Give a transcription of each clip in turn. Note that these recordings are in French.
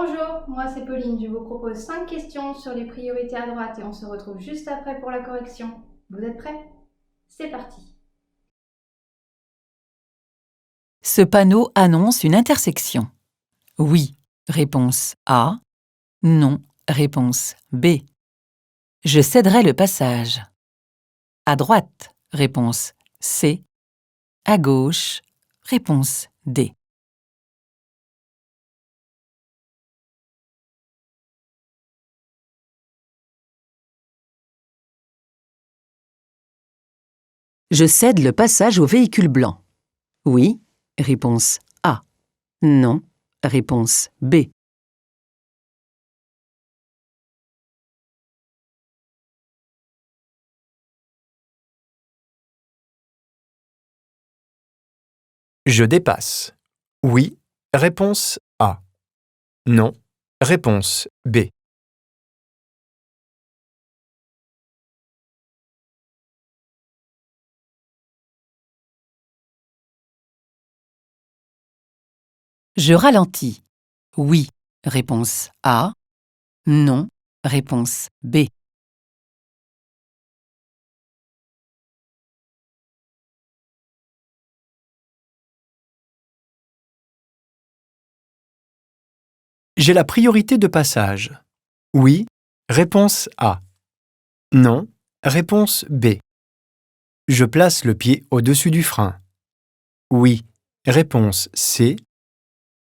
Bonjour, moi c'est Pauline, je vous propose 5 questions sur les priorités à droite et on se retrouve juste après pour la correction. Vous êtes prêts? C'est parti. Ce panneau annonce une intersection. Oui, réponse A. Non, réponse B. Je céderai le passage. À droite, réponse C. À gauche, réponse D. Je cède le passage au véhicule blanc. Oui, réponse A. Non, réponse B. Je dépasse. Oui, réponse A. Non, réponse B. Je ralentis. Oui, réponse A. Non, réponse B. J'ai la priorité de passage. Oui, réponse A. Non, réponse B. Je place le pied au-dessus du frein. Oui, réponse C.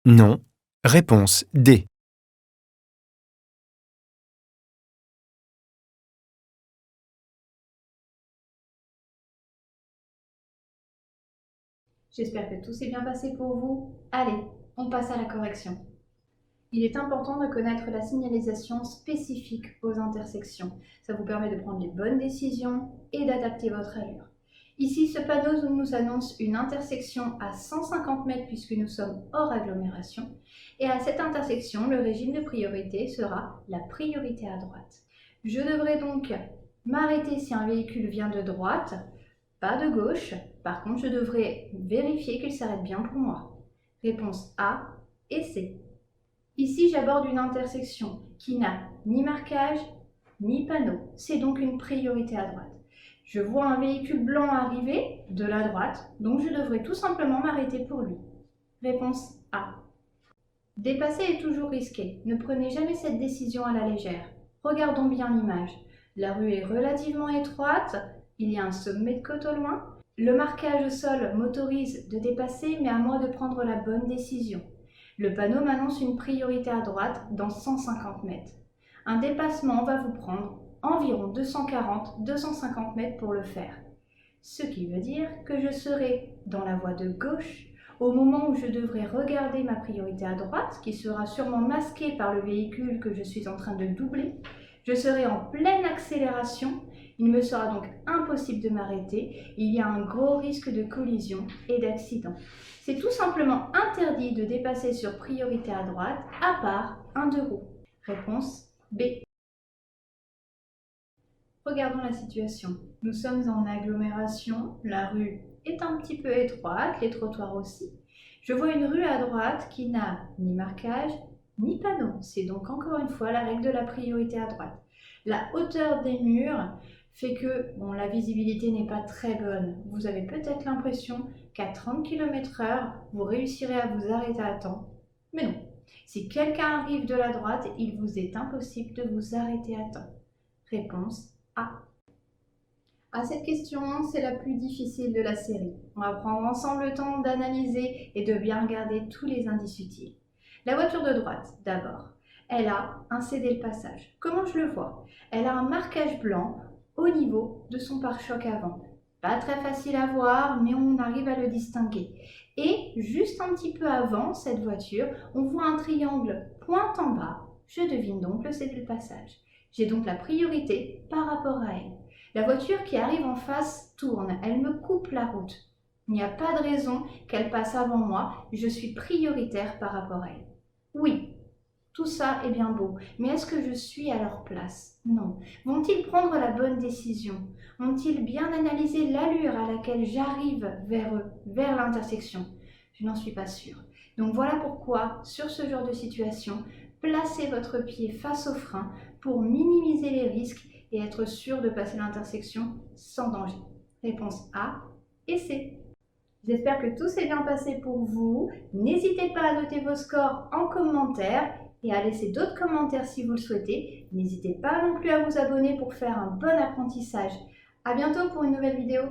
Non, réponse D. J'espère que tout s'est bien passé pour vous. Allez, on passe à la correction. Il est important de connaître la signalisation spécifique aux intersections. Ça vous permet de prendre les bonnes décisions et d'adapter votre allure. Ici, ce panneau nous annonce une intersection à 150 mètres puisque nous sommes hors agglomération. Et à cette intersection, le régime de priorité sera la priorité à droite. Je devrais donc m'arrêter si un véhicule vient de droite, pas de gauche. Par contre, je devrais vérifier qu'il s'arrête bien pour moi. Réponse A et C. Ici, j'aborde une intersection qui n'a ni marquage, ni panneau. C'est donc une priorité à droite. Je vois un véhicule blanc arriver de la droite, donc je devrais tout simplement m'arrêter pour lui. Réponse A. Dépasser est toujours risqué. Ne prenez jamais cette décision à la légère. Regardons bien l'image. La rue est relativement étroite, il y a un sommet de côte au loin. Le marquage au sol m'autorise de dépasser, mais à moi de prendre la bonne décision. Le panneau m'annonce une priorité à droite dans 150 mètres. Un dépassement va vous prendre environ 240-250 mètres pour le faire. Ce qui veut dire que je serai dans la voie de gauche au moment où je devrais regarder ma priorité à droite, qui sera sûrement masquée par le véhicule que je suis en train de doubler. Je serai en pleine accélération. Il me sera donc impossible de m'arrêter. Il y a un gros risque de collision et d'accident. C'est tout simplement interdit de dépasser sur priorité à droite, à part un deux roues. Réponse B. Regardons la situation. Nous sommes en agglomération, la rue est un petit peu étroite, les trottoirs aussi. Je vois une rue à droite qui n'a ni marquage, ni panneau. C'est donc encore une fois la règle de la priorité à droite. La hauteur des murs fait que la visibilité n'est pas très bonne. Vous avez peut-être l'impression qu'à 30 km/h, vous réussirez à vous arrêter à temps. Mais non. Si quelqu'un arrive de la droite, il vous est impossible de vous arrêter à temps. Réponse A. À cette question, c'est la plus difficile de la série. On va prendre ensemble le temps d'analyser et de bien regarder tous les indices utiles. La voiture de droite, d'abord. Elle a un cédé le passage. Comment je le vois? Elle a un marquage blanc au niveau de son pare-choc avant. Pas très facile à voir, mais on arrive à le distinguer. Et juste un petit peu avant cette voiture, on voit un triangle pointe en bas. Je devine donc le cédé le passage. J'ai donc la priorité par rapport à elle. La voiture qui arrive en face tourne, elle me coupe la route. Il n'y a pas de raison qu'elle passe avant moi, je suis prioritaire par rapport à elle. Oui, tout ça est bien beau, mais est-ce que je suis à leur place? Non. Vont-ils prendre la bonne décision? Ont-ils bien analysé l'allure à laquelle j'arrive vers eux, vers l'intersection? Je n'en suis pas sûre. Donc voilà pourquoi, sur ce genre de situation, placez votre pied face au frein pour minimiser les risques et être sûr de passer l'intersection sans danger. Réponse A et C. J'espère que tout s'est bien passé pour vous. N'hésitez pas à noter vos scores en commentaire et à laisser d'autres commentaires si vous le souhaitez. N'hésitez pas non plus à vous abonner pour faire un bon apprentissage. À bientôt pour une nouvelle vidéo.